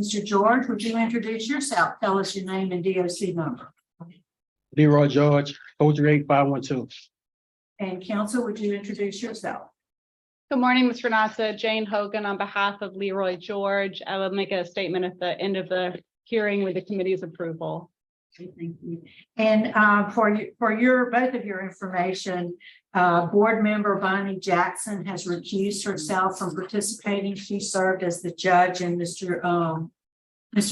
Mr. George, would you introduce yourself? Tell us your name and DOC number. Leroy George, 038-512. And counsel, would you introduce yourself? Good morning, Ms. Renata. Jane Hogan on behalf of Leroy George. I will make a statement at the end of the hearing with the committee's approval. Okay, thank you. And for your both of your information, board member Bonnie Jackson has recused herself from participating. She served as the judge in Mr.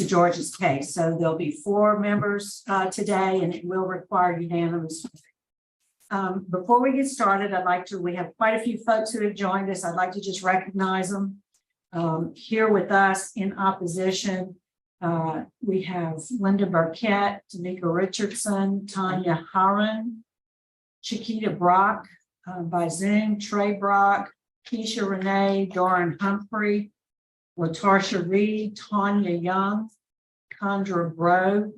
George's case. So there'll be 4 members today, and it will require unanimous. Before we get started, we have quite a few folks who have joined us. I'd like to just recognize them. Here with us in opposition, we have Linda Burkett, Tamika Richardson, Tanya Harron, Chiquita Brock by Zoom, Trey Brock, Keisha Renee, Doran Humphrey, Latarsha Reed, Tanya Young, Condra Bro.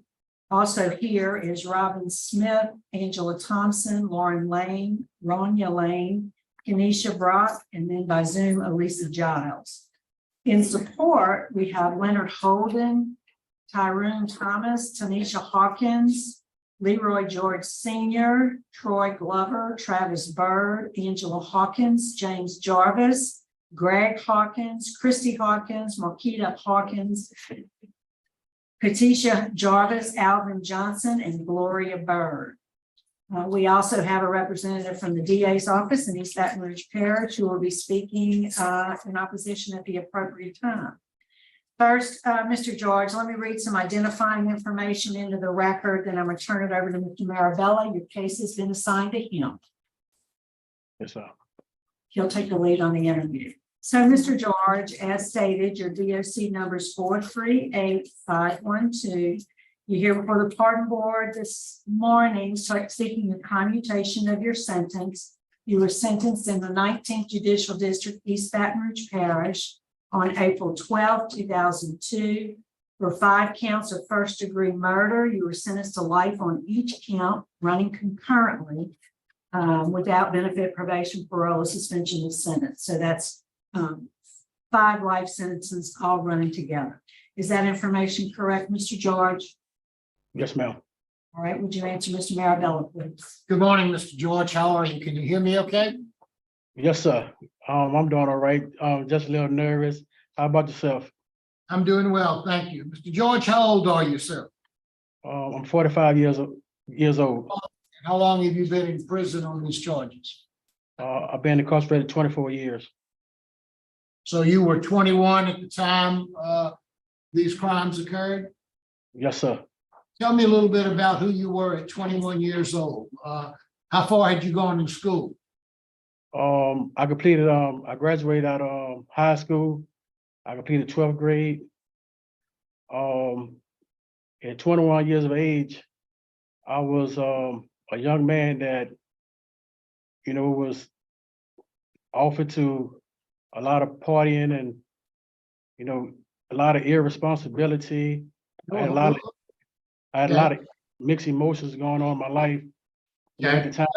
Also here is Robin Smith, Angela Thompson, Lauren Lane, Ronya Lane, Kenesha Brock, and then by Zoom, Elisa Giles. In support, we have Leonard Holden, Tyrone Thomas, Tanisha Hawkins, Leroy George Sr., Troy Glover, Travis Bird, Angela Hawkins, James Jarvis, Greg Hawkins, Christy Hawkins, Marquita Hawkins, Katisha Jarvis, Alvin Johnson, and Gloria Bird. We also have a representative from the DA's office in East Baton Rouge Parish who will be speaking in opposition at the appropriate time. First, Mr. George, let me read some identifying information into the record, then I'm going to turn it over to Mr. Marabella. Your case has been assigned to him. Yes, sir. He'll take the lead on the interview. So, Mr. George, as stated, your DOC number is 438512. You're here before the pardon board this morning, seeking a commutation of your sentence. You were sentenced in the 19th Judicial District, East Baton Rouge Parish, on April 12, 2002, for 5 counts of first-degree murder. You were sentenced to life on each count, running concurrently, without benefit, probation, parole, or suspension of sentence. So that's 5 life sentences all running together. Is that information correct, Mr. George? Yes, ma'am. All right, would you answer Mr. Marabella, please? Good morning, Mr. George. How are you? Can you hear me okay? Yes, sir. I'm doing all right. Just a little nervous. How about yourself? I'm doing well, thank you. Mr. George, how old are you, sir? I'm 45 years old. How long have you been in prison on these charges? I've been incarcerated 24 years. So you were 21 at the time these crimes occurred? Yes, sir. Tell me a little bit about who you were at 21 years old. How far had you gone in school? I graduated out of high school. I completed 12th grade. At 21 years of age, I was a young man that, was offered to a lot of partying and, a lot of irresponsibility. I had a lot of mixed emotions going on in my life. Okay. At the time.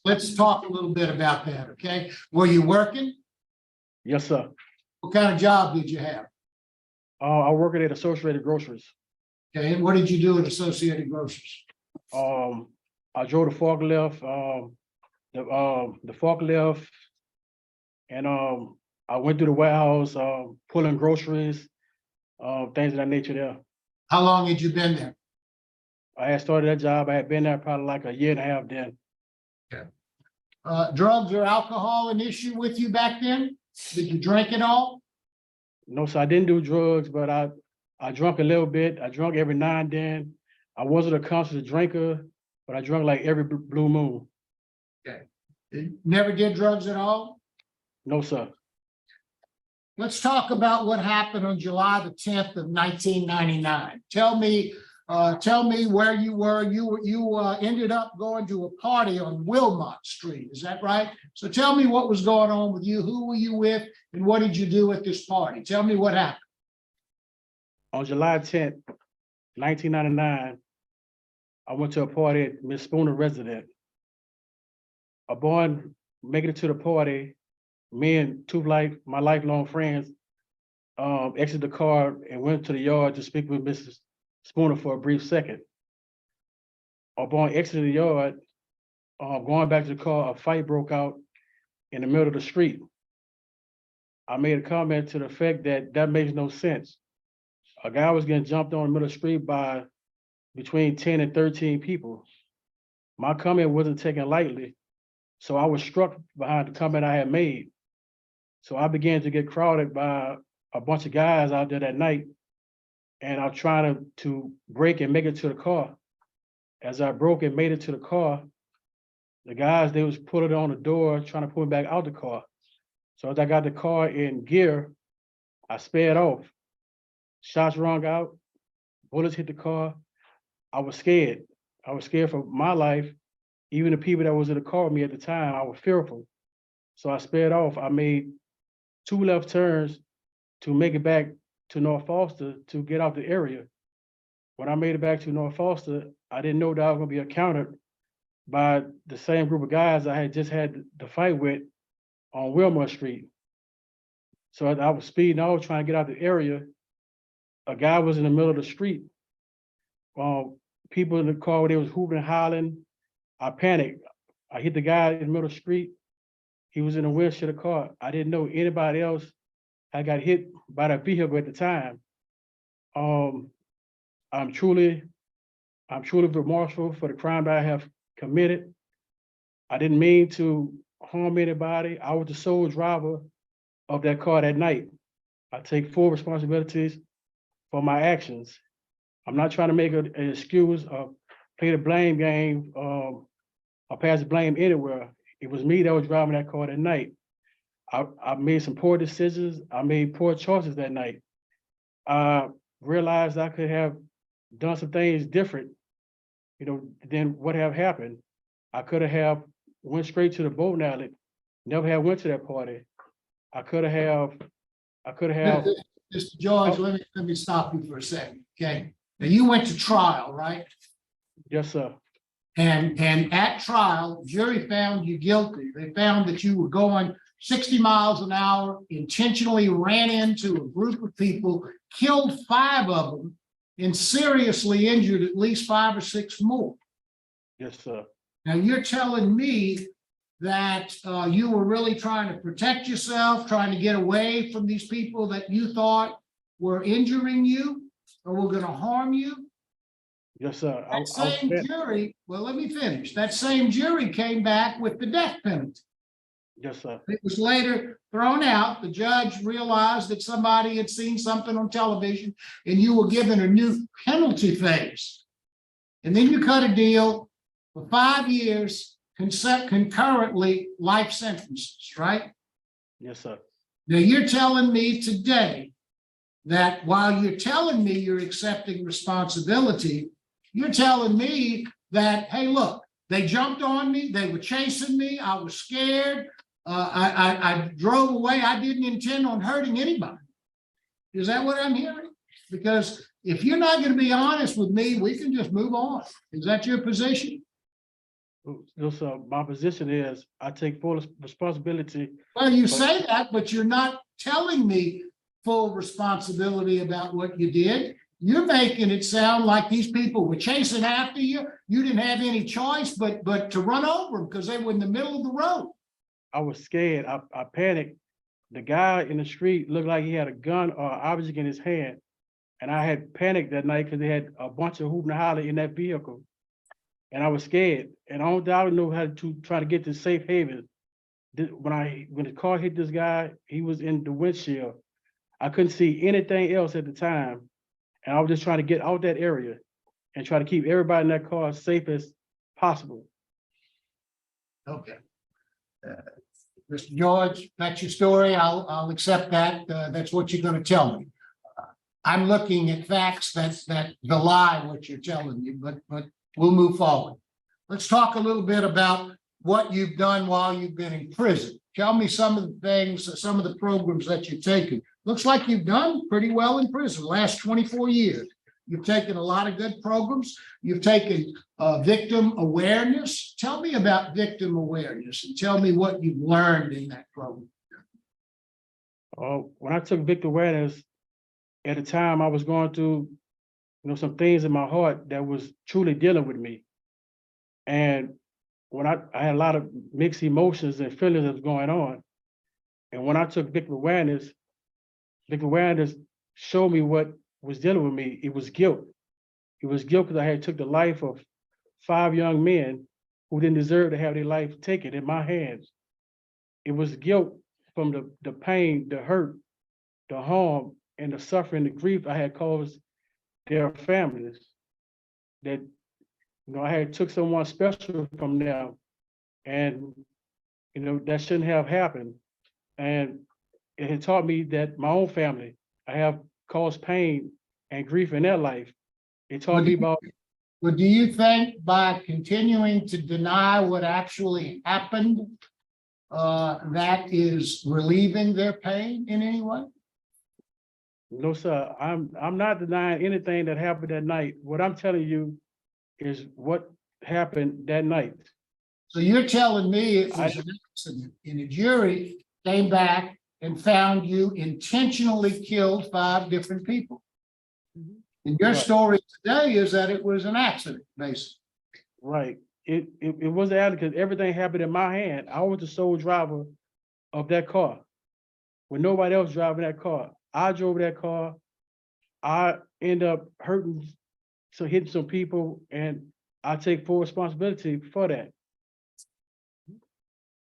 Let's talk a little bit about that, okay? Were you working? Yes, sir. What kind of job did you have? I worked at Associated Groceries. Okay, and what did you do at Associated Groceries? I drove the forklift, and I went through the warehouse, pulling groceries, things of that nature there. How long had you been there? I had started that job. I had been there probably like a year and a half then. Drugs or alcohol an issue with you back then? Did you drink at all? No, so I didn't do drugs, but I drank a little bit. I drank every now and then. I wasn't a constant drinker, but I drank like every blue moon. You never did drugs at all? No, sir. Let's talk about what happened on July the 10th of 1999. Tell me where you were. You ended up going to a party on Wilmot Street. Is that right? So tell me what was going on with you. Who were you with, and what did you do at this party? Tell me what happened. On July 10th, 1999, I went to a party at Miss Spooner residence. Upon making it to the party, me and my lifelong friends exited the car and went to the yard to speak with Mrs. Spooner for a brief second. Upon exiting the yard, going back to the car, a fight broke out in the middle of the street. I made a comment to the effect that makes no sense. A guy was getting jumped on in the middle of the street by between 10 and 13 people. My comment wasn't taken lightly, so I was struck behind the comment I had made. So I began to get crowded by a bunch of guys out there that night, and I'm trying to break and make it to the car. As I broke and made it to the car, the guys, they was pulling on the door, trying to pull me back out the car. So as I got the car in gear, I sped off. Shots rung out, bullets hit the car. I was scared. I was scared for my life. Even the people that was in the car with me at the time, I was fearful. So I sped off. I made 2 left turns to make it back to North Foster to get out the area. When I made it back to North Foster, I didn't know that I was gonna be encountered by the same group of guys I had just had the fight with on Wilmore Street. So I was speeding off, trying to get out the area. A guy was in the middle of the street. People in the car, they was hooping and hollering. I panicked. I hit the guy in the middle of the street. He was in the windshield of the car. I didn't know anybody else had got hit by that vehicle at the time. I'm truly remorseful for the crime that I have committed. I didn't mean to harm anybody. I was the sole driver of that car that night. I take full responsibilities for my actions. I'm not trying to make an excuse or play the blame game or pass the blame anywhere. It was me that was driving that car that night. I made some poor decisions. I made poor choices that night. I realized I could have done some things different, than what have happened. I could have went straight to the bowling alley, never have went to that party. I could have. Mr. George, let me stop you for a second, okay? Now, you went to trial, right? Yes, sir. And at trial, jury found you guilty. They found that you were going 60 miles an hour, intentionally ran into a group of people, killed 5 of them, and seriously injured at least 5 or 6 more. Yes, sir. Now, you're telling me that you were really trying to protect yourself, trying to get away from these people that you thought were injuring you or were going to harm you? Yes, sir. That same jury, well, let me finish. That same jury came back with the death penalty. Yes, sir. It was later thrown out. The judge realized that somebody had seen something on television and you were given a new penalty phase. And then you cut a deal for 5 years, concurrently life sentences, right? Yes, sir. Now you're telling me today that while you're telling me you're accepting responsibility, you're telling me that, hey, look, they jumped on me, they were chasing me, I was scared, I drove away, I didn't intend on hurting anybody. Is that what I'm hearing? Because if you're not going to be honest with me, we can just move on. Is that your position? No, sir. My position is I take full responsibility. Well, you say that, but you're not telling me full responsibility about what you did. You're making it sound like these people were chasing after you. You didn't have any choice but to run over them because they were in the middle of the road. I was scared. I panicked. The guy in the street looked like he had a gun or an object in his hand. And I had panicked that night because they had a bunch of hooping and hollering in that vehicle. And I was scared. And I don't know how to try to get to safe haven. When the car hit this guy, he was in the windshield. I couldn't see anything else at the time. And I was just trying to get out that area and try to keep everybody in that car as safe as possible. Okay. Mr. George, that's your story. I'll accept that. That's what you're going to tell me. I'm looking at facts that belie what you're telling me, but we'll move forward. Let's talk a little bit about what you've done while you've been in prison. Tell me some of the things, some of the programs that you've taken. Looks like you've done pretty well in prison the last 24 years. You've taken a lot of good programs. You've taken victim awareness. Tell me about victim awareness and tell me what you've learned in that program. When I took Victor Awareness, at the time I was going through, some things in my heart that was truly dealing with me. And when I had a lot of mixed emotions and feelings that was going on. And when I took Victor Awareness showed me what was dealing with me. It was guilt. It was guilt because I had took the life of 5 young men who didn't deserve to have their life taken in my hands. It was guilt from the pain, the hurt, the harm, and the suffering, the grief I had caused their families. That I had took someone special from them, and that shouldn't have happened. And it had taught me that my own family, I have caused pain and grief in their life. It taught me about. But do you think by continuing to deny what actually happened, that is relieving their pain in any way? No, sir. I'm not denying anything that happened that night. What I'm telling you is what happened that night. So you're telling me it was an accident, and a jury came back and found you intentionally killed 5 different people. And your Right. story today is that it was an accident, basically. Right. It was an accident because everything happened in my hand. I was the sole driver of that car. With nobody else driving that car. I drove that car. I end up hitting some people, and I take full responsibility for that.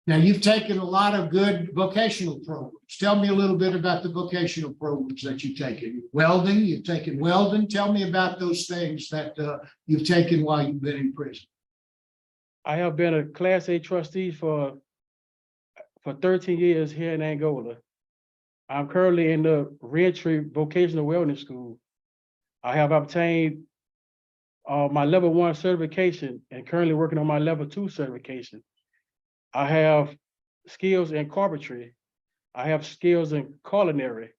Now, you've taken a lot of good vocational programs. Tell me a little bit about the vocational programs that you've taken. Welding, you've taken welding. Tell me about those things that you've taken while you've been in prison. I have been a Class A trustee for 13 years here in Angola. I'm currently in the reentry vocational wellness school. I have obtained my level 1 certification and currently working on my level 2 certification. I have skills in carpentry. I have skills in culinary.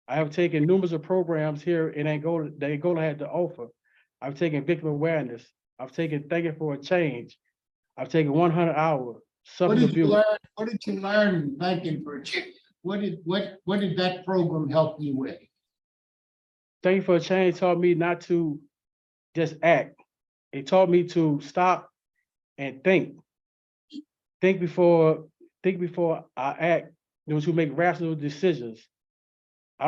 I have taken numerous of programs here in Angola that Angola had to offer. I've taken victim awareness. I've taken Thinking for a Change. I've taken 100 hour What substance did you abuse. learn? What did you learn in Thinking for a Change? What did that program help you with? Thinking for a Change taught me not to just act. It taught me to stop and think. Think before I act, to make rational decisions. I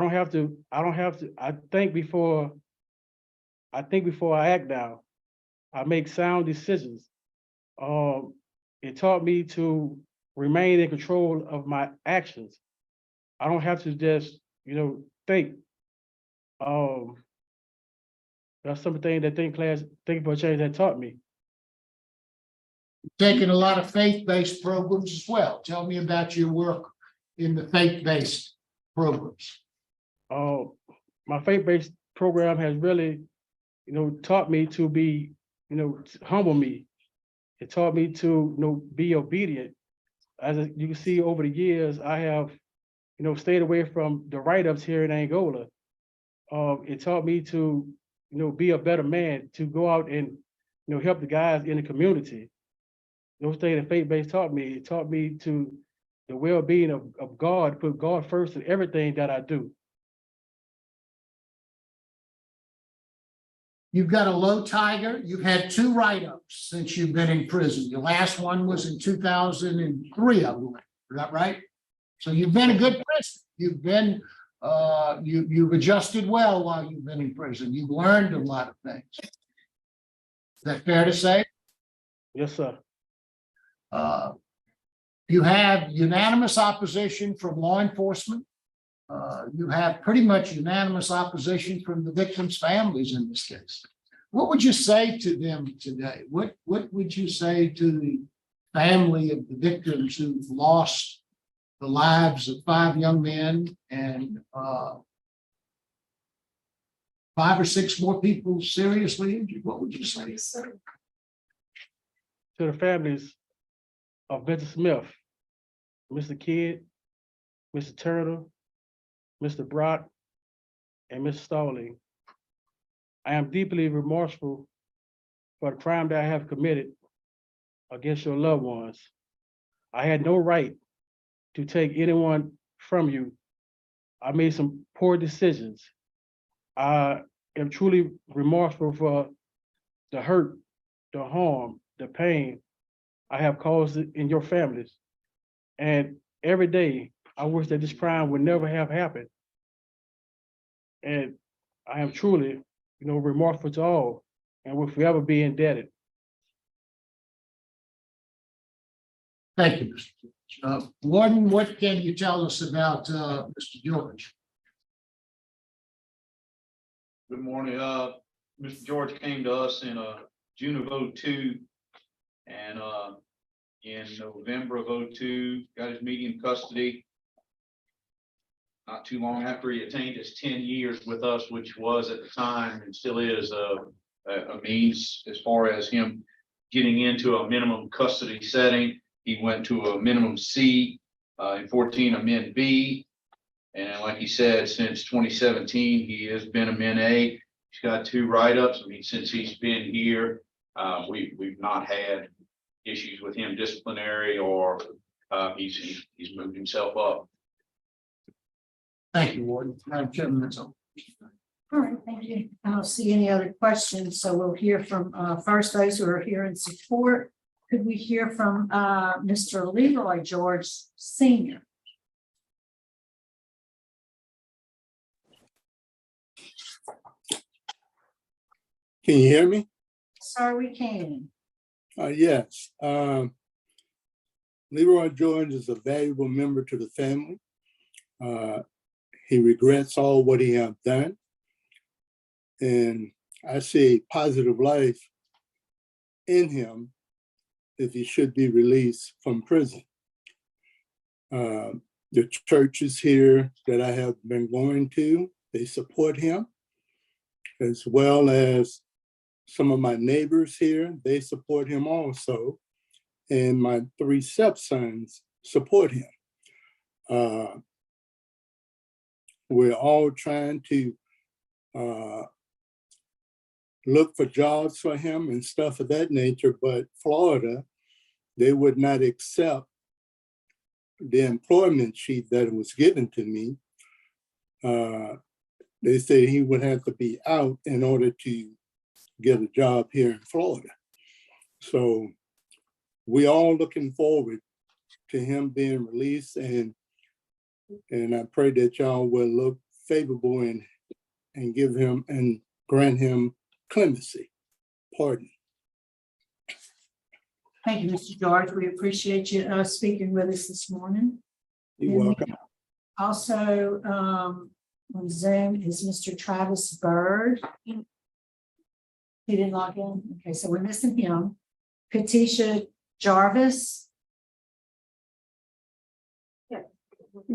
think before I act now. I make sound decisions. It taught me to remain in control of my actions. I don't have to just, think. That's something that Thinking for a Change that taught me. Taking a lot of faith-based programs as well. Tell me about your work in the faith-based programs. My faith-based program has really, taught me to be, to humble me. It taught me to, be obedient. As you can see over the years, I have, stayed away from the write-ups here in Angola. It taught me to, be a better man, to go out and, help the guys in the community. Those things that faith-based taught me. It taught me to the well-being of God, put God first in everything that I do. You've got a low tiger. You've had 2 write-ups since you've been in prison. Your last one was in 2003, I believe. Is that right? So you've been a good person. You've been, you've adjusted well while you've been in prison. You've learned a lot of things. Is that fair to say? Yes, sir. You have unanimous opposition from law enforcement. You have pretty much unanimous opposition from the victims' families in this case. What would you say to them today? What would you say to the family of the victims who've lost the lives of 5 young men and 5 or 6 more people seriously injured? What would you say? To the families of Mr. Smith, Mr. Kidd, Mr. Turner, Mr. Brock, and Mr. Stalling, I am deeply remorseful for the crime that I have committed against your loved ones. I had no right to take anyone from you I made some poor decisions. I am truly remorseful for the hurt, the harm, the pain I have caused in your families. And every day, I wish that this crime would never have happened. And I am truly, remorseful to all and will forever be indebted. Thank you, Mr. George. Warden, what can you tell us about Mr. George? Good morning. Mr. George came to us in June of '02 and in November of '02, got his medium custody. Not too long after he attained his 10 years with us, which was at the time and still is a means as far as him getting into a minimum custody setting. He went to a minimum C, in 14 a min B. And like he said, since 2017, he has been a min A. He's got 2 write-ups. I mean, since he's been here, we've not had issues with him disciplinary or he's moved himself up. Thank you, Warden. Madam Chairman, that's all. All right, thank you. I don't see any other questions, so we'll hear from first those who are here in support. Could we hear from Mr. Leroy George Sr.? Can you hear me? Sir, we can. Yes. Leroy George is a valuable member to the family. He regrets all what he have done. And I see a positive life in him if he should be released from prison. The churches here that I have been going to, they support him, as well as some of my neighbors here, they support him also. And my 3 stepsons support him. We're all trying to look for jobs for him and stuff of that nature, but Florida, they would not accept the employment sheet that was given to me. They say he would have to be out in order to get a job here in Florida. So we all looking forward to him being released, and I pray that y'all will look favorable and give him and grant him clemency, pardon. Thank you, Mr. George. We appreciate you speaking with us this morning. You're welcome. Also, on Zoom is Mr. Travis Bird. He didn't log in. Okay, so we're missing him. Katisha Jarvis.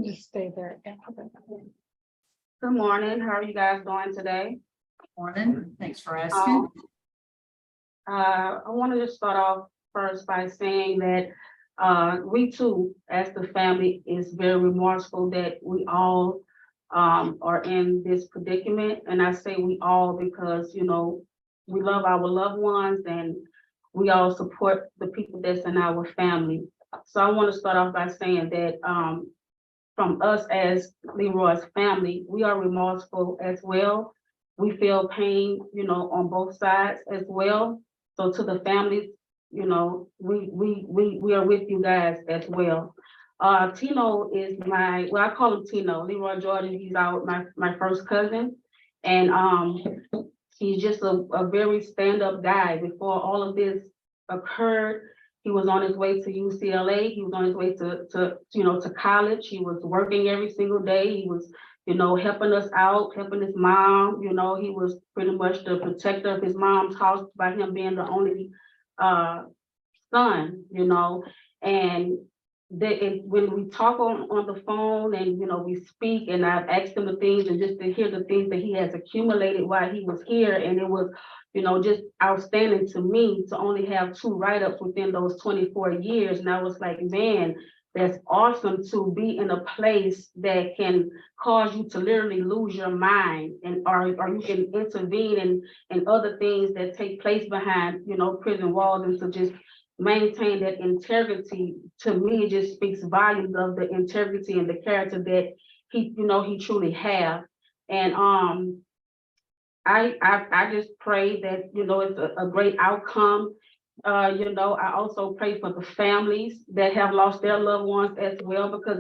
Just stay there. Good morning. How are you guys doing today? Morning. Thanks for asking. I want to just start off first by saying that we too, as the family, is very remorseful that we all are in this predicament. And I say we all because, we love our loved ones and we all support the people that's in our family. So I want to start off by saying that from us as Leroy's family, we are remorseful as well. We feel pain, on both sides as well. So to the families, we are with you guys as well. Tino is I call him Tino. Leroy Jordan, he's my first cousin. And he's just a very stand-up guy. Before all of this occurred, he was on his way to UCLA. He was on his way to college. He was working every single day. He was, helping us out, helping his mom. He was pretty much the protector of his mom's house by him being the only son, and when we talk on the phone and, we speak and I've asked him the things and just to hear the things that he has accumulated while he was here. And it was, just outstanding to me to only have 2 write-ups within those 24 years. And I was like, man, that's awesome to be in a place that can cause you to literally lose your mind or you can intervene in other things that take place behind, prison walls, and to just maintain that integrity. To me, it just speaks volumes of the integrity and the character that he truly have. And I just pray that, it's a great outcome. I also pray for the families that have lost their loved ones as well, because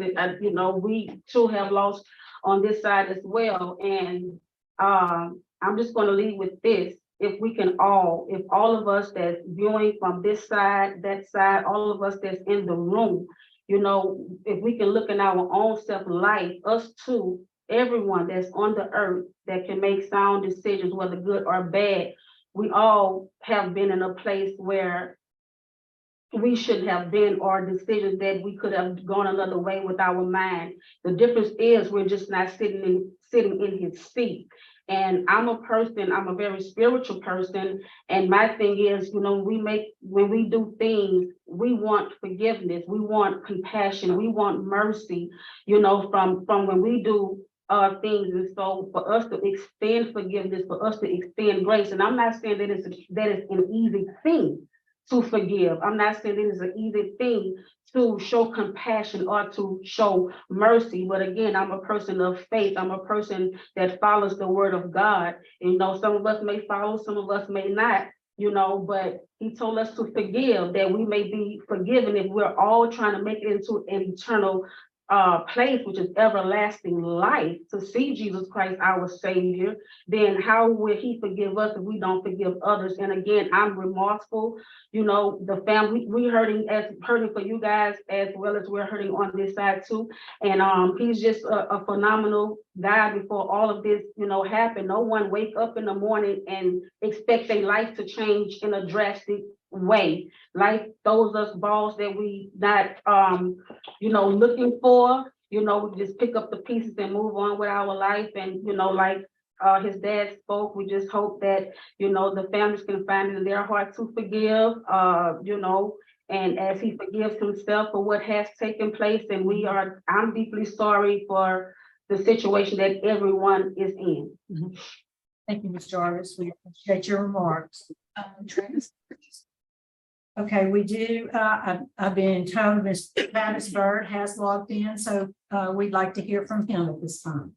we too have lost on this side as well. And I'm just gonna leave with this. If all of us that's viewing from this side, that side, all of us that's in the room, if we can look in our own self life, us too, everyone that's on the earth that can make sound decisions, whether good or bad, we all have been in a place where we should have been, or decisions that we could have gone another way with our mind. The difference is we're just not sitting in his seat. And I'm a very spiritual person. And my thing is, when we do things, we want forgiveness, we want compassion, we want mercy, from when we do things. And so for us to extend forgiveness, for us to extend grace, and I'm not saying that it's an easy thing to forgive. I'm not saying it is an easy thing to show compassion or to show mercy. But again, I'm a person of faith. I'm a person that follows the word of God. And, some of us may follow, some of us may not, but he told us to forgive, that we may be forgiven. If we're all trying to make it into an eternal place, which is everlasting life, to see Jesus Christ, our Savior, then how will he forgive us if we don't forgive others? And again, I'm remorseful. The family, we're hurting for you guys, as well as we're hurting on this side too. And he's just a phenomenal guy. Before all of this, happened, no one wake up in the morning and expect their life to change in a drastic way. Life throws us balls that we not looking for. We just pick up the pieces and move on with our life. And like his dad spoke, we just hope that the families can find it in their heart to forgive, and as he forgives himself for what has taken place. And I'm deeply sorry for the situation that everyone is in. Thank you, Ms. Jarvis. We appreciate your remarks. Okay, we do, I've been told Ms. Travis Bird has logged in, so we'd like to hear from him at this time.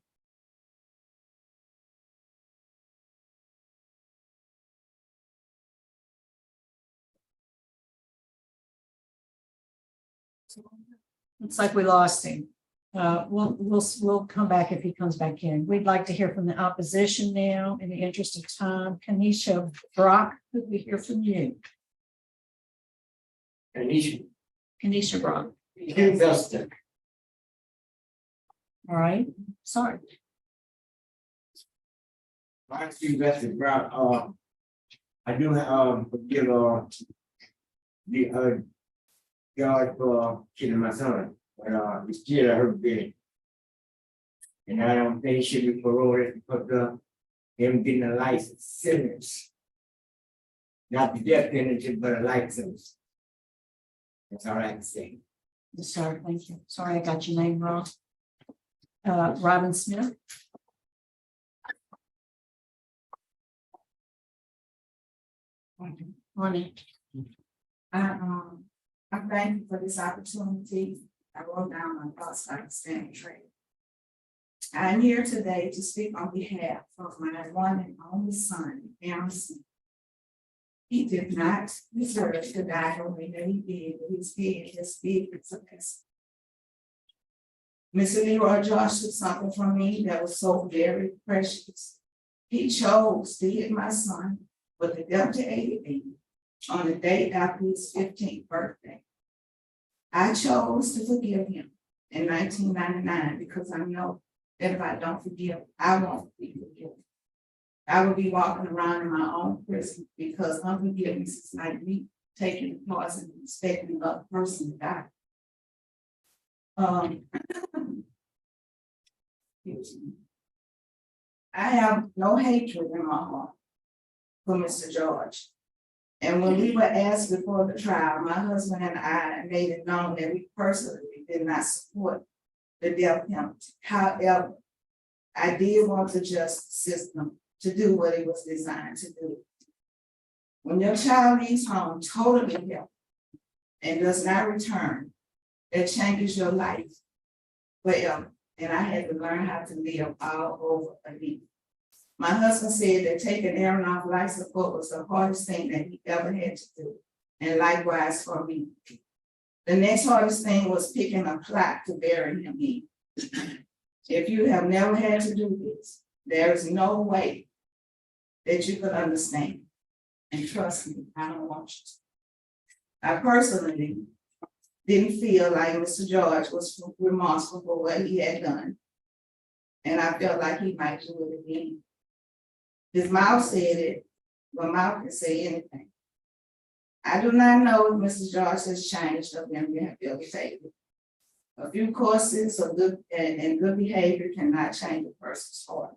Looks like we lost him. We'll come back if he comes back in. We'd like to hear from the opposition now. In the interest of time, Kenesha Brock, could we hear from you? Kenesha Brock. All right, sorry. My Sylvester Brown, I do forgive the God for killing my son, but it's still a hurt feeling. And I don't think he should be paroled because him getting a life sentence. Not the death penalty, but a life sentence. That's all I can say. Sorry, thank you. Sorry, I got your name wrong. Robin Smith. Morning. I'm thankful for this opportunity. I wrote down my thoughts like standing trade. I'm here today to speak on behalf of my one and only son, Emerson. He did not deserve to die the way that he did, but his head just big as a mess. Mr. Leroy Josh took something from me that was so very precious. He chose to hit my son with a Delta 88 on the day after his 15th birthday. I chose to forgive him in 1999 because I know that if I don't forgive, I won't be forgiven. I will be walking around in my own prison because unforgiveness is like me taking the poison and expecting another person to die. I have no hatred in my heart for Mr. George. And when we were asked before the trial, my husband and I made it known that we personally did not support the death penalty. However, I did want the justice system to do what it was designed to do. When your child leaves home totally healthy and does not return, it changes your life forever. and I had to learn how to live all over again. My husband said that taking Aaron off life support was the hardest thing that he ever had to do, and likewise for me. The next hardest thing was picking a plot to bury him in. If you have never had to do this, there is no way that you could understand. And trust me, I don't want you to. I personally didn't feel like Mr. George was remorseful for what he had done. And I felt like he might do it again. His mouth said it, but mouth can say anything. I do not know if Mr. George has changed or been rehabilitated. A few courses of good and good behavior cannot change a person's heart.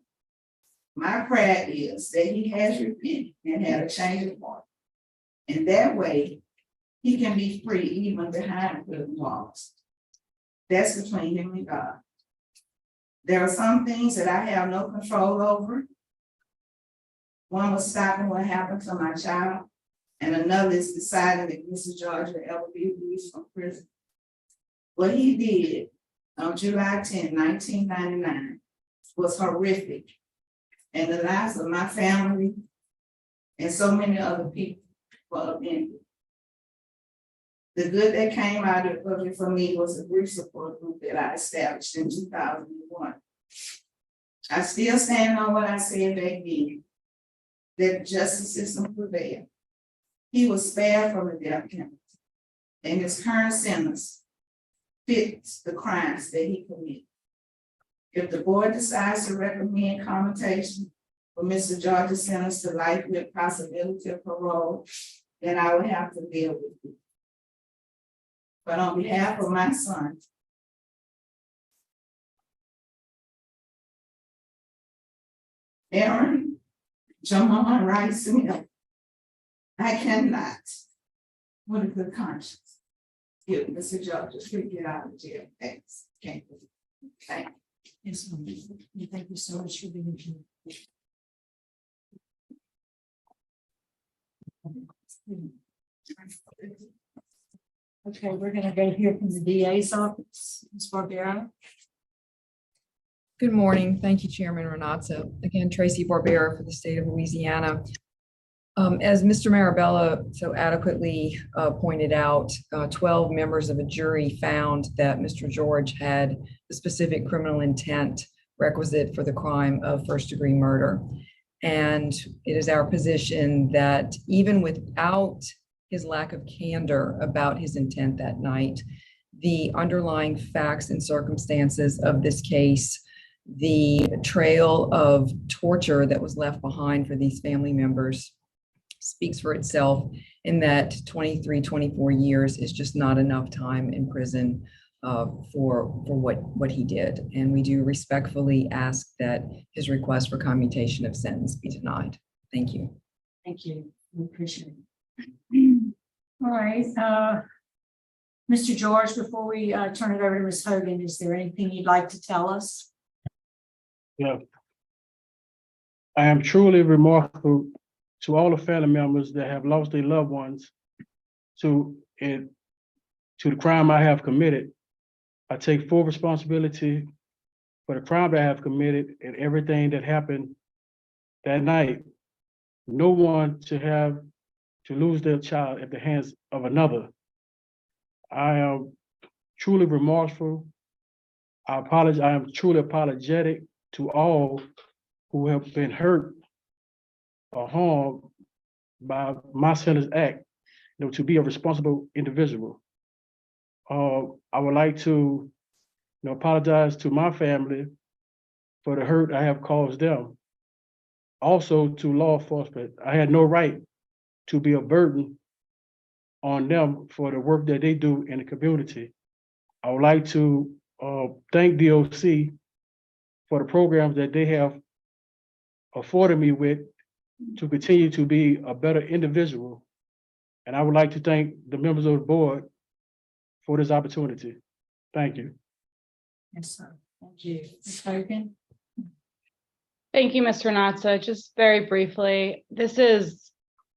My prayer is that he has repented and had a change of heart. And that way, he can be free even behind prison walls. That's between him and God. There are some things that I have no control over. One was stopping what happened to my child, and another is deciding that Mr. George will ever be released from prison. What he did on July 10, 1999 was horrific, and the lives of my family and so many other people were upended. The good that came out of it for me was a grief support group that I established in 2001. I still stand on what I said back then, that the justice system prevailed. He was spared from the death penalty, and his current sentence fits the crimes that he committed. If the board decides to recommend commutation for Mr. George's sentence to life with possibility of parole, then I will have to deal with it. But on behalf of my son, Aaron Jamal Rice Smith, I cannot, with a good conscience, give Mr. George a free get out of jail. Thanks. Thank you. Thank you. Yes, ma'am. Thank you so much for being here. Okay, we're gonna go hear from the DA's office, Ms. Barbera. Good morning. Thank you, Chairman Renata. Again, Tracy Barbera for the state of Louisiana. As Mr. Marabella so adequately pointed out, 12 members of a jury found that Mr. George had the specific criminal intent requisite for the crime of first-degree murder. And it is our position that even without his lack of candor about his intent that night, the underlying facts and circumstances of this case, the trail of torture that was left behind for these family members speaks for itself, in that 23, 24 years is just not enough time in prison for what he did. And we do respectfully ask that his request for commutation of sentence be denied. Thank you. Thank you. We appreciate it. All right. Mr. George, before we turn it over to Ms. Hogan, is there anything you'd like to tell us? Yeah. I am truly remarkable to all the family members that have lost their loved ones to the crime I have committed. I take full responsibility for the crime that I have committed and everything that happened that night. No one should have to lose their child at the hands of another. I am truly remorseful. I apologize. I am truly apologetic to all who have been hurt or harmed by my sinless act, to be a responsible individual. I would like to, apologize to my family for the hurt I have caused them. Also to law enforcement, I had no right to be a burden on them for the work that they do in the community. I would like to thank DOC for the programs that they have afforded me with to continue to be a better individual. And I would like to thank the members of the board for this opportunity. Thank you. Yes, sir. Thank you. Ms. Hogan? Thank you, Mr. Natsa. Just very briefly,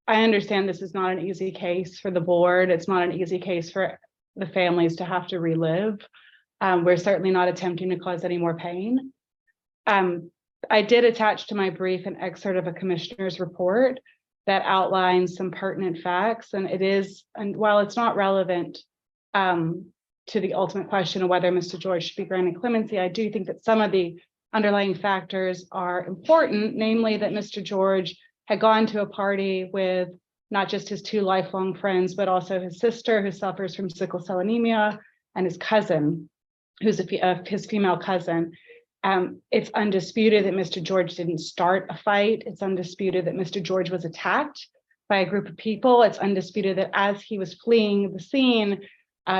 I understand this is not an easy case for the board. It's not an easy case for the families to have to relive. We're certainly not attempting to cause any more pain. I did attach to my brief an excerpt of a commissioner's report that outlines some pertinent facts, and while it's not relevant to the ultimate question of whether Mr. George should be granted clemency, I do think that some of the underlying factors are important, namely that Mr. George had gone to a party with not just his 2 lifelong friends, but also his sister, who suffers from sickle cell anemia, and his cousin, who's his female cousin. It's undisputed that Mr. George didn't start a fight. It's undisputed that Mr. George was attacked by a group of people. It's undisputed that as he was fleeing the scene,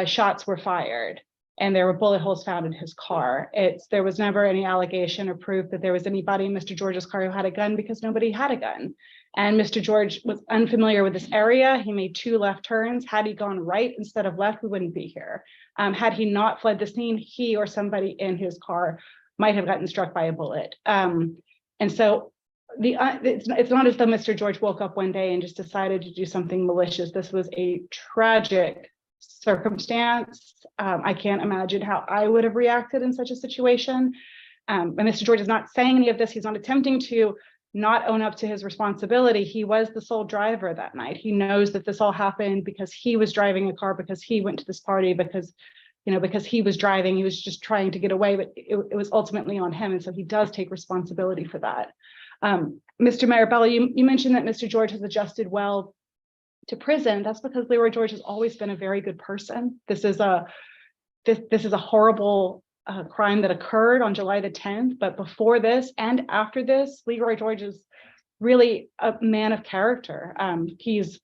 shots were fired and there were bullet holes found in his car. There was never any allegation or proof that there was anybody in Mr. George's car who had a gun, because nobody had a gun. And Mr. George was unfamiliar with this area. He made 2 left turns. Had he gone right instead of left, we wouldn't be here. Had he not fled the scene, he or somebody in his car might have gotten struck by a bullet. And so it's not as though Mr. George woke up one day and just decided to do something malicious. This was a tragic circumstance. I can't imagine how I would have reacted in such a situation. And Mr. George is not saying any of this. He's not attempting to not own up to his responsibility. He was the sole driver that night. He knows that this all happened because he was driving a car, because he went to this party, because he was driving. He was just trying to get away, but it was ultimately on him. And so he does take responsibility for that. Mr. Marabella, you mentioned that Mr. George has adjusted well to prison. That's because Leroy George has always been a very good person. This is a horrible crime that occurred on July the 10th, but before this and after this, Leroy George is really a man of character. His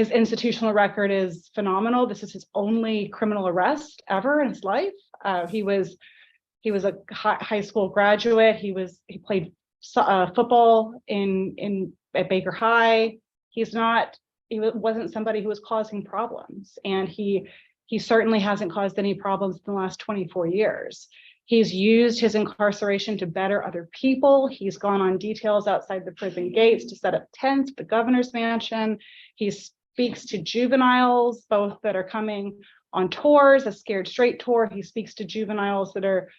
institutional record is phenomenal. This is his only criminal arrest ever in his life. He was a high school graduate. He played football at Baker High. He wasn't somebody who was causing problems, and he certainly hasn't caused any problems in the last 24 years. He's used his incarceration to better other people. He's gone on details outside the prison gates to set up tents at the governor's mansion. He speaks to juveniles, both that are coming on tours, a Scared Straight tour. He speaks to juveniles that are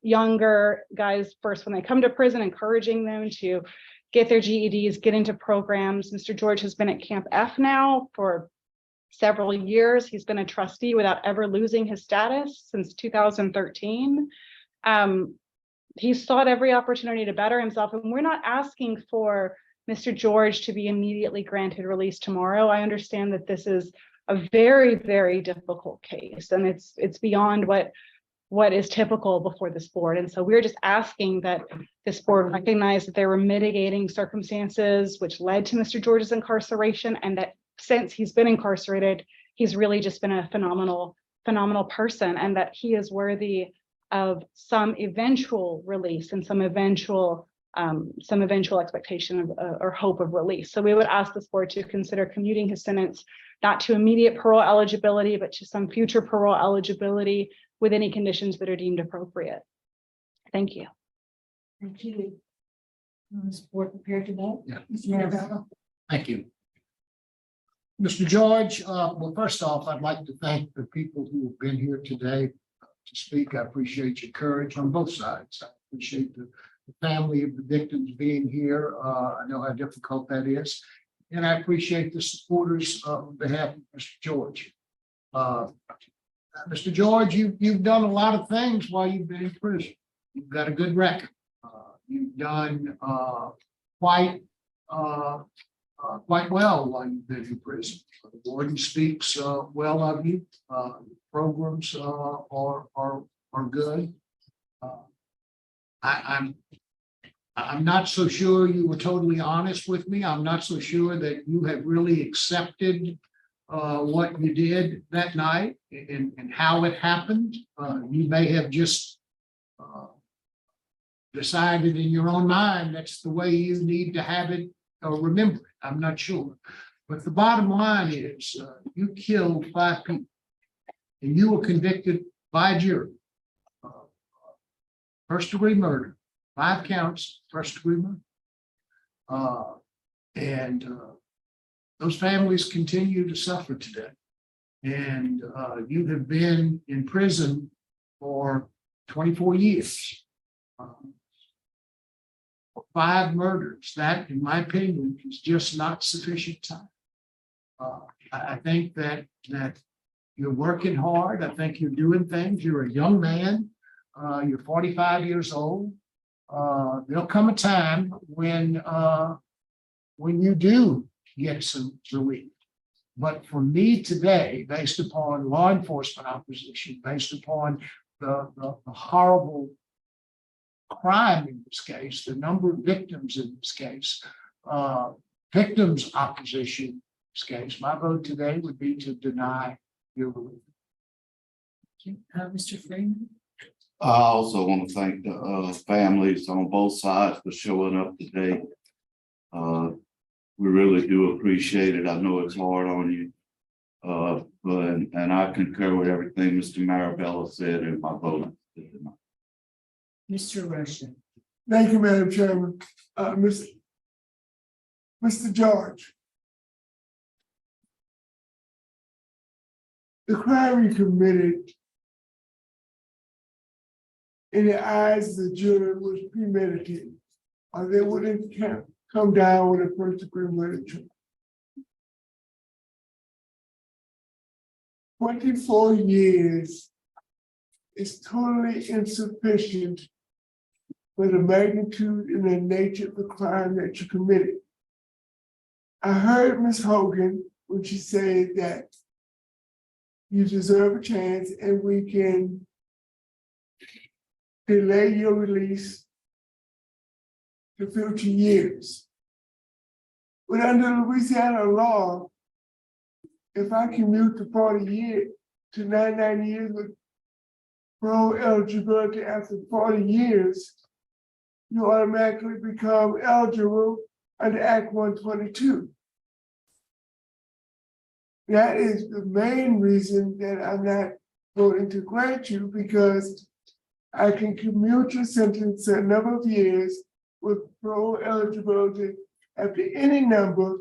younger guys first when they come to prison, encouraging them to get their GEDs, get into programs. Mr. George has been at Camp F now for several years. He's been a trustee without ever losing his status since 2013. He's sought every opportunity to better himself, and we're not asking for Mr. George to be immediately granted release tomorrow. I understand that this is a very, very difficult case, and it's beyond what is typical before this board. And so we're just asking that this board recognize that there were mitigating circumstances which led to Mr. George's incarceration, and that since he's been incarcerated, he's really just been a phenomenal person, and that he is worthy of some eventual release and some eventual expectation of or hope of release. So we would ask this board to consider commuting his sentence, not to immediate parole eligibility, but to some future parole eligibility with any conditions that are deemed appropriate. Thank you. Thank you. Is the board prepared to vote? Yeah. Mr. Marabella? Thank you. Mr. George, well, first off, I'd like to thank the people who have been here today to speak. I appreciate your courage on both sides. I appreciate the family of the victims being here. I know how difficult that is. And I appreciate the supporters on behalf of Mr. George. Mr. George, you've done a lot of things while you've been in prison. You've got a good record. You've done quite well while you've been in prison. The warden speaks well of you. Programs are good. I'm not so sure you were totally honest with me. I'm not so sure that you have really accepted what you did that night and how it happened. You may have just decided in your own mind that's the way you need to have it or remember it. I'm not sure. But the bottom line is you killed 5 people and you were convicted by a jury. First degree murder, 5 counts, first degree murder. And those families continue to suffer today. And you have been in prison for 24 years. 5 murders, that, in my opinion, is just not sufficient time. I think that you're working hard. I think you're doing things. You're a young man. You're 45 years old. There'll come a time when you do get some relief. But for me today, based upon law enforcement opposition, based upon the horrible crime in this case, the number of victims in this case, victims' opposition in this case, my vote today would be to deny your relief. Mr. Freeman? I also want to thank the families on both sides for showing up today. We really do appreciate it. I know it's hard on you. And I concur with everything Mr. Marabella said in my vote. Mr. Russia? Thank you, Madam Chairman. Mr. George. The crime you committed in the eyes of the jury was premeditated, or they wouldn't come down with a first degree murder charge. 24 years is totally insufficient for the magnitude and the nature of the crime that you committed. I heard Ms. Hogan when she said that you deserve a chance and we can delay your release to future years. But under Louisiana law, if I commute to 40 years to 99 years with parole eligibility after 40 years, you automatically become eligible under Act 122. That is the main reason that I'm not voting to grant you, because I can commute your sentence a number of years with parole eligibility after any number.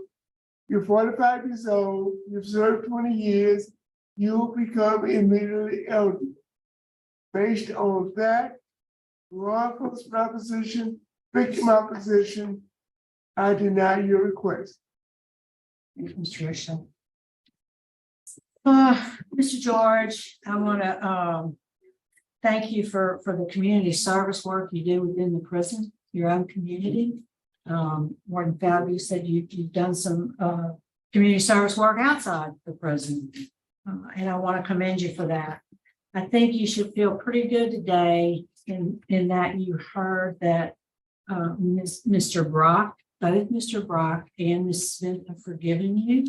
You're 45 years old, you've served 20 years, you'll become immediately eligible. Based on that, law enforcement opposition, victim opposition, I deny your request. Mr. Russia? Mr. George, I want to thank you for the community service work you do within the prison, your own community. Warden Falvey, you said you've done some community service work outside the prison, and I want to commend you for that. I think you should feel pretty good today in that you heard that Mr. Brock, both Mr. Brock and Ms. Smith have forgiven you,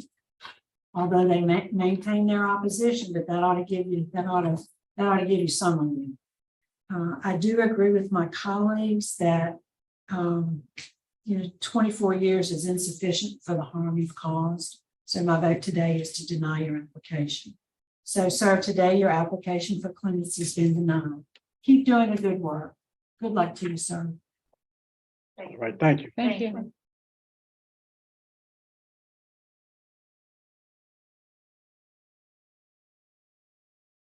although they maintain their opposition, but that ought to give you some relief. I do agree with my colleagues that 24 years is insufficient for the harm you've caused. So my vote today is to deny your application. So, sir, today your application for clemency has been denied. Keep doing the good work. Good luck to you, sir. All right, thank you. Thank you.